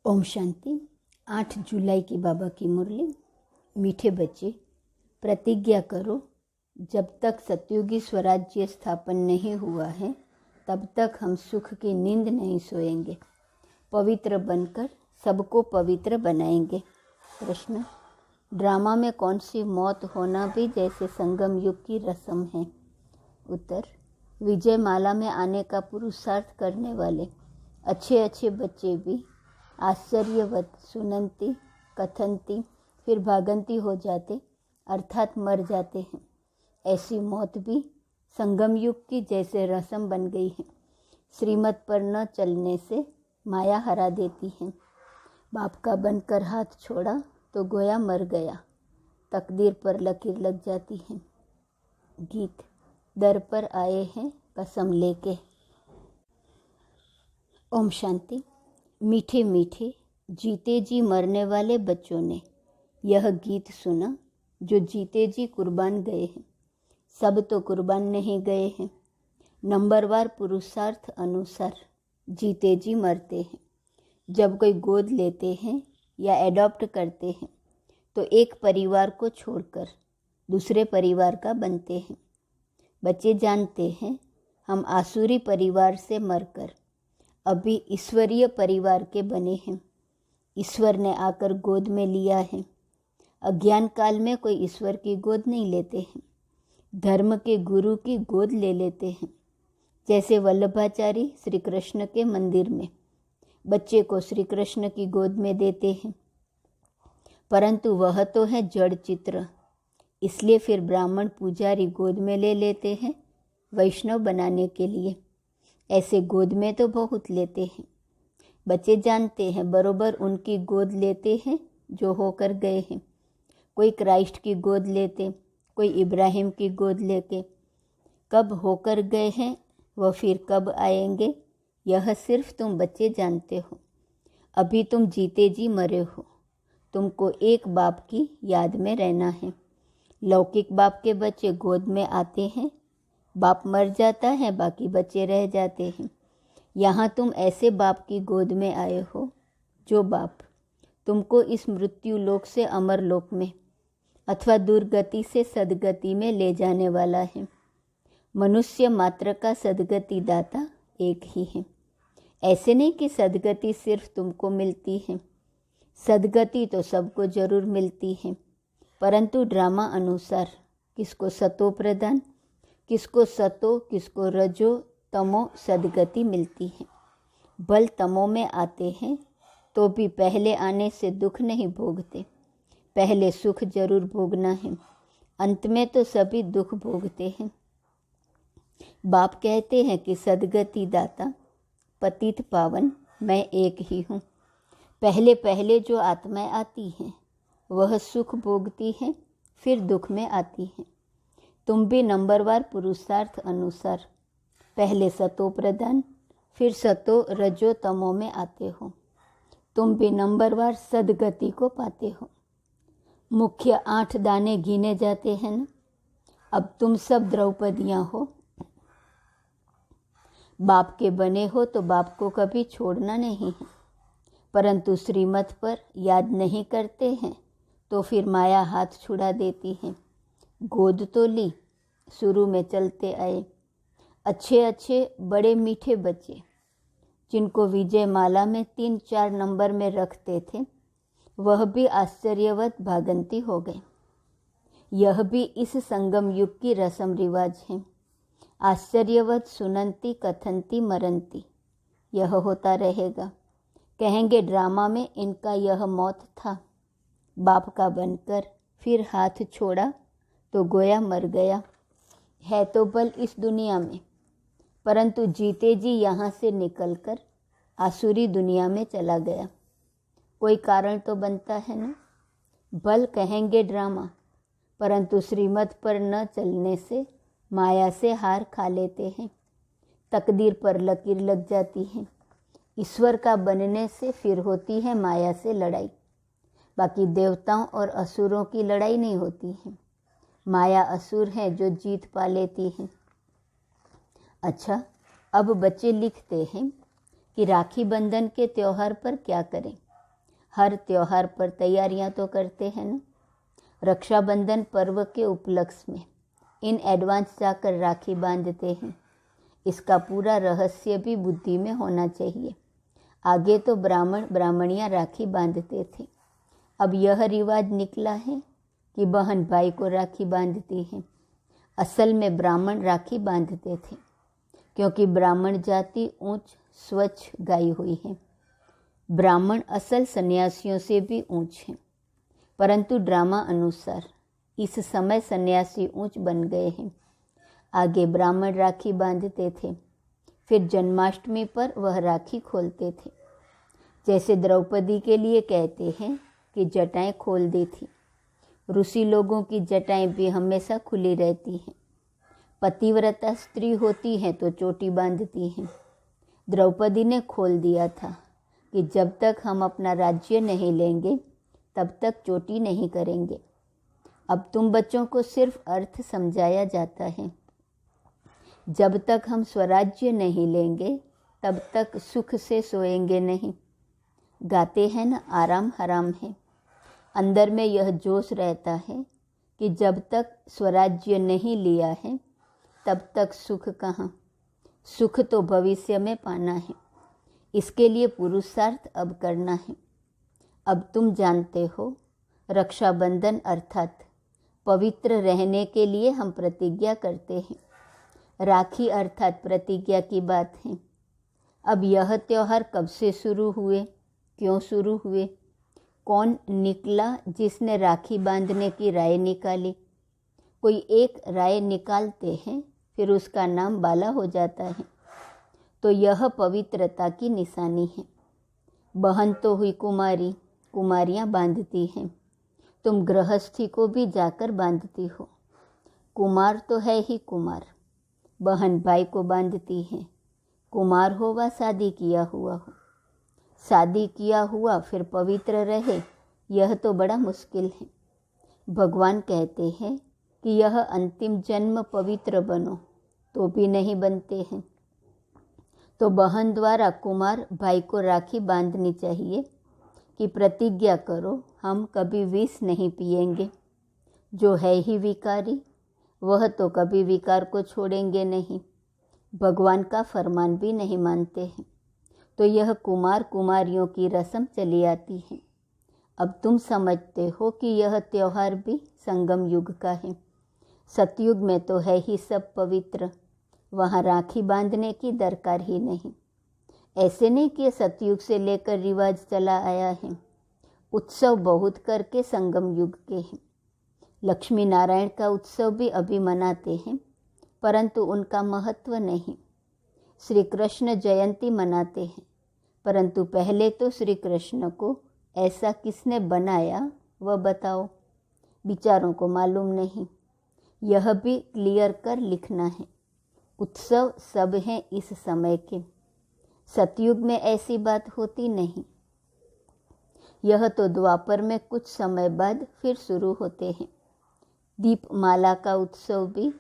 ओम शांति। 8 जुलाई की बाबा की मुरली। मीठे बच्चे, प्रतिज्ञा करो, जब तक सतयुगी स्वराज्य स्थापन नहीं हुआ है तब तक हम सुख की नींद नहीं सोएंगे। पवित्र बनकर सबको पवित्र बनाएंगे। प्रश्न, ड्रामा में कौन सी मौत होना भी जैसे संगम युग की रस्म है? उत्तर, विजय माला में आने का पुरुषार्थ करने वाले अच्छे अच्छे बच्चे भी आश्चर्यवत सुनंती कथनती फिर भागंती हो जाते, अर्थात मर जाते हैं। ऐसी मौत भी संगम युग की जैसे रस्म बन गई है। श्रीमत पर न चलने से माया हरा देती है। बाप का बनकर हाथ छोड़ा तो गोया मर गया, तकदीर पर लकीर लग जाती है। गीत, दर पर आए हैं कसम लेके। ओम शांति। मीठे मीठे जीते जी मरने वाले बच्चों ने यह गीत सुना जो जीते जी कुर्बान गए हैं। सब तो कुर्बान नहीं गए हैं, नंबरवार पुरुषार्थ अनुसार जीते जी मरते हैं। जब कोई गोद लेते हैं या एडॉप्ट करते हैं तो एक परिवार को छोड़कर दूसरे परिवार का बनते हैं। बच्चे जानते हैं हम आसुरी परिवार से मरकर अभी ईश्वरीय परिवार के बने हैं। ईश्वर ने आकर गोद में लिया है। अज्ञान काल में कोई ईश्वर की गोद नहीं लेते हैं, धर्म के गुरु की गोद ले लेते हैं। जैसे वल्लभाचारी श्री कृष्ण के मंदिर में बच्चे को श्री कृष्ण की गोद में देते हैं, परंतु वह तो है जड़ चित्र, इसलिए फिर ब्राह्मण पुजारी गोद में ले लेते हैं वैष्णव बनाने के लिए। ऐसे गोद में तो बहुत लेते हैं। बच्चे जानते हैं बरोबर उनकी गोद लेते हैं जो होकर गए हैं। कोई क्राइस्ट की गोद लेते, कोई इब्राहिम की गोद लेके। कब होकर गए हैं वह फिर कब आएंगे, यह सिर्फ तुम बच्चे जानते हो। अभी तुम जीते जी मरे हो। तुमको एक बाप की याद में रहना है। लौकिक बाप के बच्चे गोद में आते हैं, बाप मर जाता है, बाकी बच्चे रह जाते हैं। यहाँ तुम ऐसे बाप की गोद में आए हो जो बाप तुमको इस मृत्यु लोक से अमर लोक में अथवा दुर्गति से सदगति में ले जाने वाला है। मनुष्य मात्र का सदगति दाता एक ही है। ऐसे नहीं कि सदगति सिर्फ तुमको मिलती है, सदगति तो सबको जरूर मिलती है, परंतु ड्रामा अनुसार किसको सतो प्रदान, किसको सतो, किसको रजो तमो सदगति मिलती है। बल तमो में आते हैं तो भी पहले आने से दुख नहीं भोगते, पहले सुख जरूर भोगना है। अंत में तो सभी दुख भोगते हैं। बाप कहते हैं कि सदगति दाता पतित पावन मैं एक ही हूँ। पहले पहले जो आत्माएं आती हैं वह सुख भोगती हैं, फिर दुख में आती हैं। तुम भी नंबरवार पुरुषार्थ अनुसार पहले सतो प्रधान फिर सतो रजो तमो में आते हो। तुम भी नंबरवार सदगति को पाते हो। मुख्य 8 दाने गिने जाते हैं ना। अब तुम सब द्रौपदियाँ हो, बाप के बने हो तो बाप को कभी छोड़ना नहीं है, परंतु श्रीमत पर याद नहीं करते हैं तो फिर माया हाथ छुड़ा देती है। गोद तो ली, शुरू में चलते आए। अच्छे अच्छे बड़े मीठे बच्चे जिनको विजय माला में 3-4 नंबर में रखते थे वह भी आश्चर्यवत भागंती हो गए। यह भी इस संगम युग की रस्म रिवाज है। आश्चर्यवत सुनंती कथनती मरंती, यह होता रहेगा। कहेंगे ड्रामा में इनका यह मौत था। बाप का बनकर फिर हाथ छोड़ा तो गोया मर गया। है तो बल इस दुनिया में, परंतु जीते जी यहाँ से निकलकर आसुरी दुनिया में चला गया। कोई कारण तो बनता है ना। बल कहेंगे ड्रामा, परंतु श्रीमत पर न चलने से माया से हार खा लेते हैं, तकदीर पर लकीर लग जाती है। ईश्वर का बनने से फिर होती है माया से लड़ाई। बाकी देवताओं और असुरों की लड़ाई नहीं होती है। माया असुर है जो जीत पा लेती है। अच्छा, अब बच्चे लिखते हैं कि राखी बंधन के त्योहार पर क्या करें। हर त्योहार पर तैयारियां तो करते हैं ना। रक्षाबंधन पर्व के उपलक्ष्य में इन एडवांस जाकर राखी बांधते हैं। इसका पूरा रहस्य भी बुद्धि में होना चाहिए। आगे तो ब्राह्मण ब्राह्मणियां राखी बांधते थे, अब यह रिवाज निकला है कि बहन भाई को राखी बांधती है। असल में ब्राह्मण राखी बांधते थे, क्योंकि ब्राह्मण जाति ऊंच स्वच्छ गाई हुई है। ब्राह्मण असल सन्यासियों से भी ऊंच हैं, परंतु ड्रामा अनुसार इस समय सन्यासी ऊंच बन गए हैं। आगे ब्राह्मण राखी बांधते थे, फिर जन्माष्टमी पर वह राखी खोलते थे। जैसे द्रौपदी के लिए कहते हैं कि जटाएं खोल दी थी। रूसी लोगों की जटाएं भी हमेशा खुली रहती हैं। पतिव्रता स्त्री होती हैं तो चोटी बांधती हैं। द्रौपदी ने खोल दिया था कि जब तक हम अपना राज्य नहीं लेंगे तब तक चोटी नहीं करेंगे। अब तुम बच्चों को सिर्फ अर्थ समझाया जाता है। जब तक हम स्वराज्य नहीं लेंगे तब तक सुख से सोएंगे नहीं। गाते हैं ना, आराम हराम है। अंदर में यह जोश रहता है कि जब तक स्वराज्य नहीं लिया है तब तक सुख कहाँ। सुख तो भविष्य में पाना है। इसके लिए पुरुषार्थ अब करना है। अब तुम जानते हो, रक्षाबंधन अर्थात पवित्र रहने के लिए हम प्रतिज्ञा करते हैं। राखी अर्थात प्रतिज्ञा की बात है। अब यह त्योहार कब से शुरू हुए, क्यों शुरू हुए, कौन निकला जिसने राखी बांधने की राय निकाली। कोई एक राय निकालते हैं, फिर उसका नाम बाला हो जाता है। तो यह पवित्रता की निशानी है। बहन तो हुई कुमारी, कुमारियाँ बांधती हैं। तुम गृहस्थी को भी जाकर बांधती हो। कुमार तो है ही कुमार। बहन भाई को बांधती है, कुमार हो व शादी किया हुआ हो। शादी किया हुआ फिर पवित्र रहे, यह तो बड़ा मुश्किल है। भगवान कहते हैं कि यह अंतिम जन्म पवित्र बनो, तो भी नहीं बनते हैं। तो बहन द्वारा कुमार भाई को राखी बांधनी चाहिए कि प्रतिज्ञा करो हम कभी विष नहीं पिएंगे। जो है ही विकारी, वह तो कभी विकार को छोड़ेंगे नहीं। भगवान का फरमान भी नहीं मानते हैं। तो यह कुमार कुमारियों की रस्म चली आती है। अब तुम समझते हो कि यह त्योहार भी संगम युग का है। सतयुग में तो है ही सब पवित्र, वहाँ राखी बांधने की दरकार ही नहीं। ऐसे नहीं कि सतयुग से लेकर रिवाज चला आया है। उत्सव बहुत करके संगम युग के हैं। लक्ष्मी नारायण का उत्सव भी अभी मनाते हैं, परंतु उनका महत्व नहीं। श्री कृष्ण जयंती मनाते हैं, परंतु पहले तो श्री कृष्ण को ऐसा किसने बनाया वह बताओ। विचारों को मालूम नहीं। यह भी क्लियर कर लिखना है। उत्सव सब हैं इस समय के। सतयुग में ऐसी बात होती नहीं। यह तो द्वापर में कुछ समय बाद फिर शुरू होते हैं। दीपमाला का उत्सव भी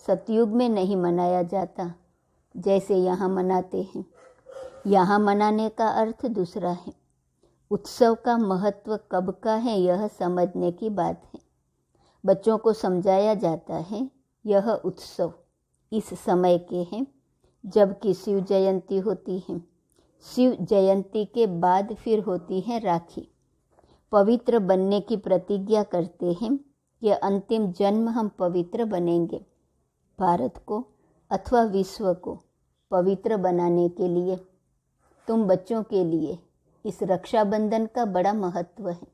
सतयुग में नहीं मनाया जाता जैसे यहाँ मनाते हैं। यहाँ मनाने का अर्थ दूसरा है। उत्सव का महत्व कब का है यह समझने की बात है। बच्चों को समझाया जाता है यह उत्सव इस समय के हैं जबकि शिव जयंती होती है। शिव जयंती के बाद फिर होती है राखी। पवित्र बनने की प्रतिज्ञा करते हैं कि अंतिम जन्म हम पवित्र बनेंगे। भारत को अथवा विश्व को पवित्र बनाने के लिए तुम बच्चों के लिए इस रक्षाबंधन का बड़ा महत्व है।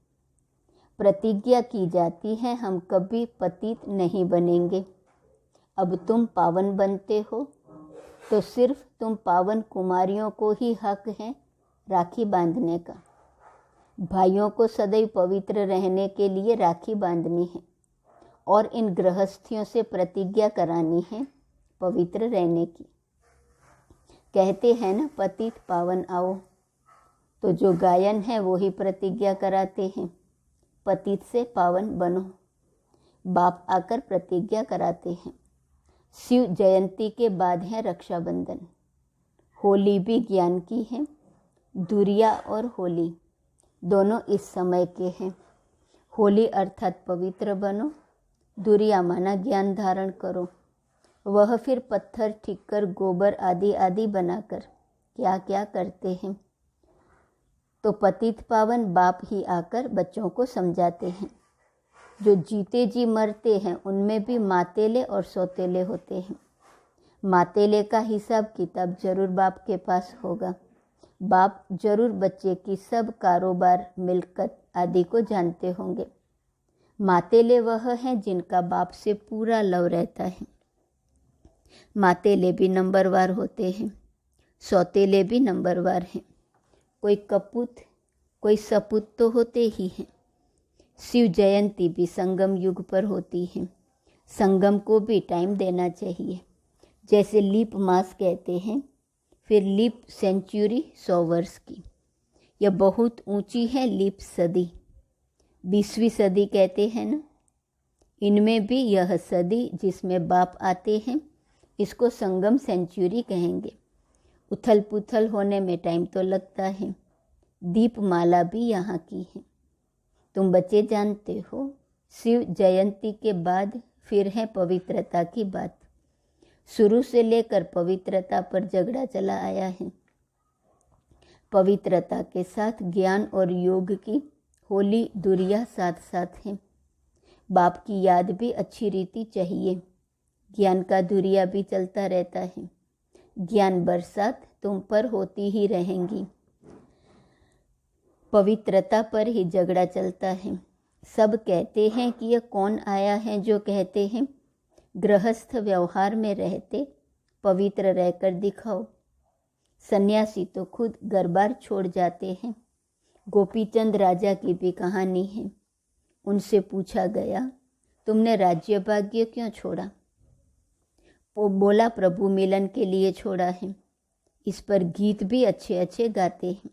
प्रतिज्ञा की जाती है हम कभी पतित नहीं बनेंगे। अब तुम पावन बनते हो तो सिर्फ तुम पावन कुमारियों को ही हक है राखी बांधने का। भाइयों को सदैव पवित्र रहने के लिए राखी बांधनी है और इन गृहस्थियों से प्रतिज्ञा करानी है पवित्र रहने की। कहते हैं ना पतित पावन आओ, तो जो गायन है वो ही प्रतिज्ञा कराते हैं पतित से पावन बनो। बाप आकर प्रतिज्ञा कराते हैं। शिव जयंती के बाद है रक्षाबंधन। होली भी ज्ञान की है। दुरिया और होली दोनों इस समय के हैं। होली अर्थात पवित्र बनो, दुरिया माना ज्ञान धारण करो। वह फिर पत्थर ठीक कर गोबर आदि आदि बनाकर क्या क्या करते हैं, तो पतित पावन बाप ही आकर बच्चों को समझाते हैं। जो जीते जी मरते हैं उनमें भी मातेले और सौतेले होते हैं। मातेले का हिसाब किताब जरूर बाप के पास होगा। बाप जरूर बच्चे की सब कारोबार मिल्कत आदि को जानते होंगे। मातेले वह हैं जिनका बाप से पूरा लव रहता है। मातेले भी नंबरवार होते हैं, सौतेले भी नंबरवार हैं। कोई कपूत कोई सपूत तो होते ही हैं। शिव जयंती भी संगम युग पर होती है। संगम को भी टाइम देना चाहिए। जैसे लीप मास कहते हैं, फिर लीप सेंचुरी 100 वर्ष की। यह बहुत ऊंची है लीप सदी, 20वीं सदी कहते हैं ना। इनमें भी यह सदी जिसमें बाप आते हैं, इसको संगम सेंचुरी कहेंगे। उथल पुथल होने में टाइम तो लगता है। दीपमाला भी यहाँ की है। तुम बच्चे जानते हो, शिव जयंती के बाद फिर है पवित्रता की बात। शुरू से लेकर पवित्रता पर झगड़ा चला आया है। पवित्रता के साथ ज्ञान और योग की होली दुरिया साथ साथ है। बाप की याद भी अच्छी रीति चाहिए। ज्ञान का दुरिया भी चलता रहता है। ज्ञान बरसात तुम पर होती ही रहेंगी। पवित्रता पर ही झगड़ा चलता है। सब कहते हैं कि यह कौन आया है जो कहते हैं गृहस्थ व्यवहार में रहते पवित्र रहकर दिखाओ। सन्यासी तो खुद घर बार छोड़ जाते हैं। गोपीचंद राजा की भी कहानी है। उनसे पूछा गया, तुमने राज्य भाग्य क्यों छोड़ा? वो बोला, प्रभु मिलन के लिए छोड़ा है। इस पर गीत भी अच्छे अच्छे गाते हैं।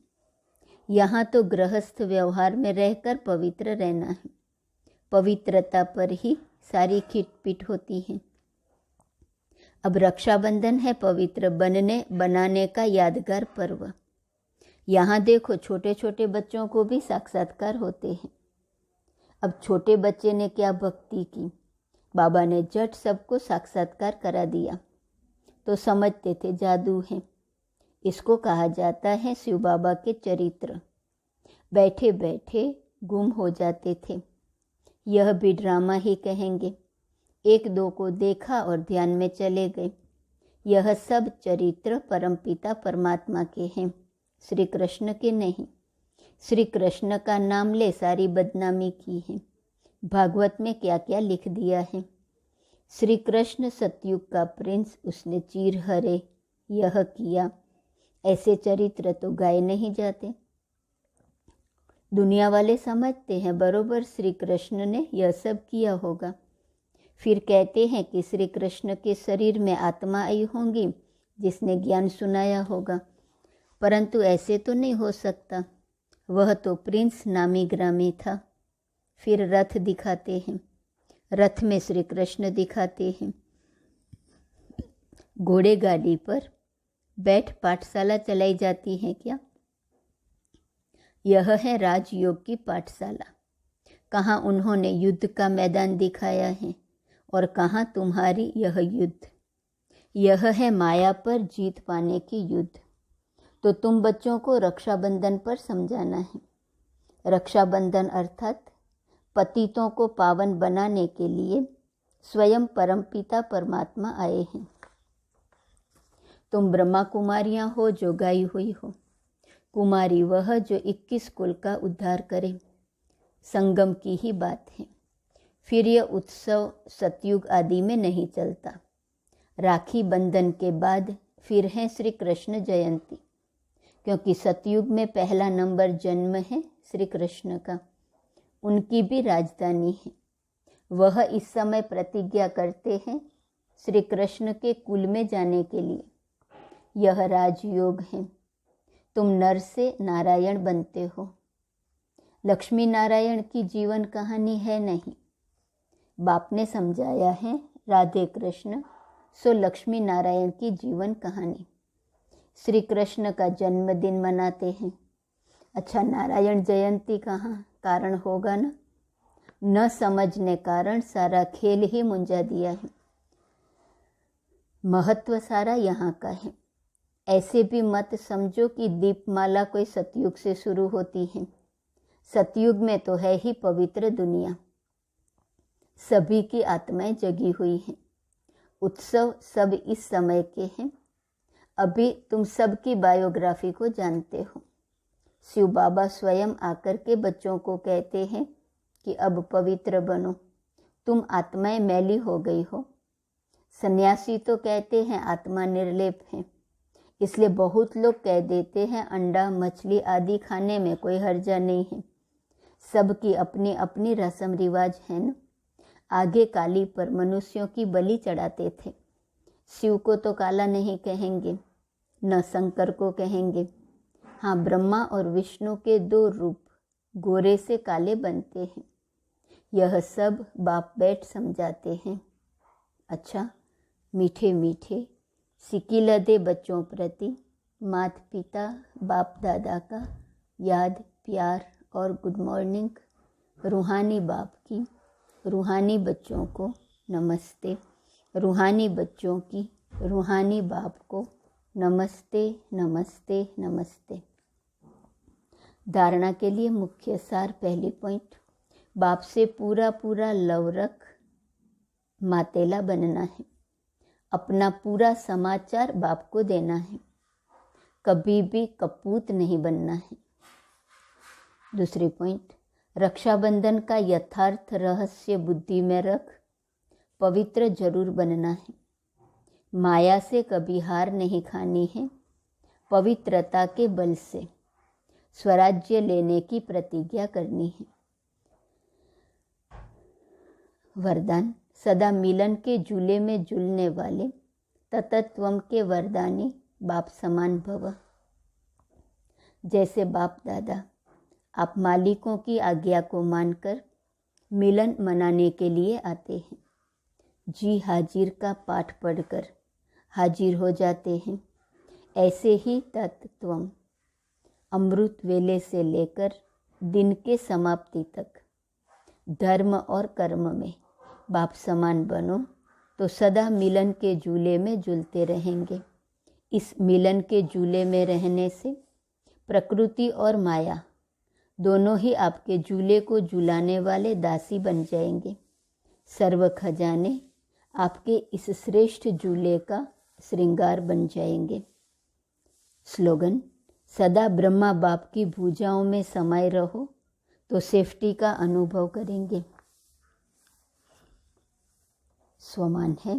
यहाँ तो गृहस्थ व्यवहार में रहकर पवित्र रहना है। पवित्रता पर ही सारी खिटपिट होती है। अब रक्षाबंधन है पवित्र बनाने का यादगार पर्व। यहाँ देखो, छोटे छोटे बच्चों को भी साक्षात्कार होते हैं। अब छोटे बच्चे ने क्या भक्ति की, बाबा ने झट सबको साक्षात्कार करा दिया। तो समझते थे जादू है। इसको कहा जाता है शिव बाबा के चरित्र। बैठे बैठे गुम हो जाते थे। यह भी ड्रामा ही कहेंगे। एक दो को देखा और ध्यान में चले गए। यह सब चरित्र परमपिता परमात्मा के हैं, श्री कृष्ण के नहीं। श्री कृष्ण का नाम ले सारी बदनामी की है। भागवत में क्या क्या लिख दिया है। श्री कृष्ण सतयुग का प्रिंस, उसने चीर हरे यह किया। ऐसे चरित्र तो गाए नहीं जाते। दुनिया वाले समझते हैं बरोबर श्री कृष्ण ने यह सब किया होगा। फिर कहते हैं कि श्री कृष्ण के शरीर में आत्मा आई होंगी जिसने ज्ञान सुनाया होगा, परंतु ऐसे तो नहीं हो सकता। वह तो प्रिंस नामी ग्रामी था। फिर रथ दिखाते हैं, रथ में श्री कृष्ण दिखाते हैं। घोड़े गाड़ी पर बैठ पाठशाला चलाई जाती है क्या? यह है राजयोग की पाठशाला। कहाँ उन्होंने युद्ध का मैदान दिखाया है और कहाँ तुम्हारी यह युद्ध। यह है माया पर जीत पाने की युद्ध। तो तुम बच्चों को रक्षाबंधन पर समझाना है। रक्षाबंधन अर्थात पतितों को पावन बनाने के लिए स्वयं परमपिता परमात्मा आए हैं। तुम ब्रह्मा कुमारियाँ हो जो गाई हुई हो। कुमारी वह जो 21 कुल का उद्धार करे। संगम की ही बात है। फिर यह उत्सव सतयुग आदि में नहीं चलता। राखी बंधन के बाद फिर है श्री कृष्ण जयंती, क्योंकि सतयुग में पहला नंबर जन्म है श्री कृष्ण का। उनकी भी राजधानी है। वह इस समय प्रतिज्ञा करते हैं श्री कृष्ण के कुल में जाने के लिए। यह राजयोग है। तुम नर से नारायण बनते हो। लक्ष्मी नारायण की जीवन कहानी है नहीं। बाप ने समझाया है राधे कृष्ण सो लक्ष्मी नारायण की जीवन कहानी। श्री कृष्ण का जन्मदिन मनाते हैं। अच्छा, नारायण जयंती कहाँ कारण होगा ना? न समझने कारण सारा खेल ही मुंजा दिया है। महत्व सारा यहाँ का है। ऐसे भी मत समझो कि दीपमाला कोई सतयुग से शुरू होती है। सतयुग में तो है ही पवित्र दुनिया, सभी की आत्माएं जगी हुई हैं। उत्सव सब इस समय के हैं। अभी तुम सबकी बायोग्राफी को जानते हो। शिव बाबा स्वयं आकर के बच्चों को कहते हैं कि अब पवित्र बनो, तुम आत्माएं मैली हो गई हो। सन्यासी तो कहते हैं आत्मा निर्लेप है, इसलिए बहुत लोग कह देते हैं अंडा मछली आदि खाने में कोई हर्जा नहीं है। सबकी अपनी अपनी रस्म रिवाज है न। आगे काली पर मनुष्यों की बलि चढ़ाते थे। शिव को तो काला नहीं कहेंगे, न शंकर को कहेंगे। हाँ, ब्रह्मा और विष्णु के 2 रूप गोरे से काले बनते हैं। यह सब बाप बैठ समझाते हैं। अच्छा, मीठे मीठे सिकिल दे बच्चों प्रति माता पिता बाप दादा का याद प्यार और गुड मॉर्निंग। रूहानी बाप की रूहानी बच्चों को नमस्ते। रूहानी बच्चों की रूहानी बाप को नमस्ते नमस्ते नमस्ते। धारणा के लिए मुख्य सार। पहली पॉइंट, बाप से पूरा पूरा लव रख मातेला बनना है। अपना पूरा समाचार बाप को देना है, कभी भी कपूत नहीं बनना है। दूसरी पॉइंट, रक्षाबंधन का यथार्थ रहस्य बुद्धि में रख पवित्र जरूर बनना है। माया से कभी हार नहीं खानी है। पवित्रता के बल से स्वराज्य लेने की प्रतिज्ञा करनी है। वरदान, सदा मिलन के झूले में झूलने वाले ततत्वम के वरदानी बाप समान भव। जैसे बाप दादा आप मालिकों की आज्ञा को मानकर मिलन मनाने के लिए आते हैं। जी हाजिर का पाठ पढ़कर हाजिर हो जाते हैं। ऐसे ही तत्त्वम अमृत वेले से लेकर दिन के समाप्ति तक धर्म और कर्म में बाप समान बनो तो सदा मिलन के झूले में झूलते रहेंगे। इस मिलन के झूले में रहने से प्रकृति और माया दोनों ही आपके झूले को झूलाने वाले दासी बन जाएंगे। सर्व खजाने आपके इस श्रेष्ठ झूले का श्रृंगार बन जाएंगे। स्लोगन, सदा ब्रह्मा बाप की भुजाओं में समाये रहो तो सेफ्टी का अनुभव करेंगे। स्वमान है,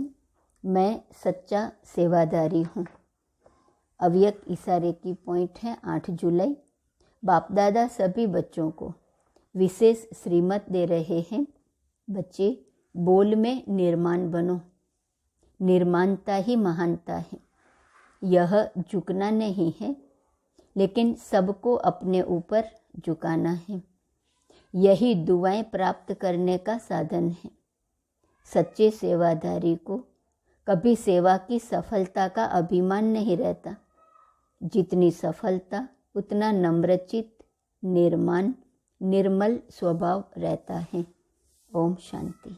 मैं सच्चा सेवादारी हूँ। अव्यक्त इशारे की पॉइंट है 8 जुलाई। बाप दादा सभी बच्चों को विशेष श्रीमत दे रहे हैं। बच्चे, बोल में निर्माण बनो। निर्माणता ही महानता है। यह झुकना नहीं है, लेकिन सबको अपने ऊपर झुकाना है। यही दुआएं प्राप्त करने का साधन है। सच्चे सेवादारी को कभी सेवा की सफलता का अभिमान नहीं रहता। जितनी सफलता उतना नम्रचित्त, निर्माण, निर्मल स्वभाव रहता है। ओम शांति।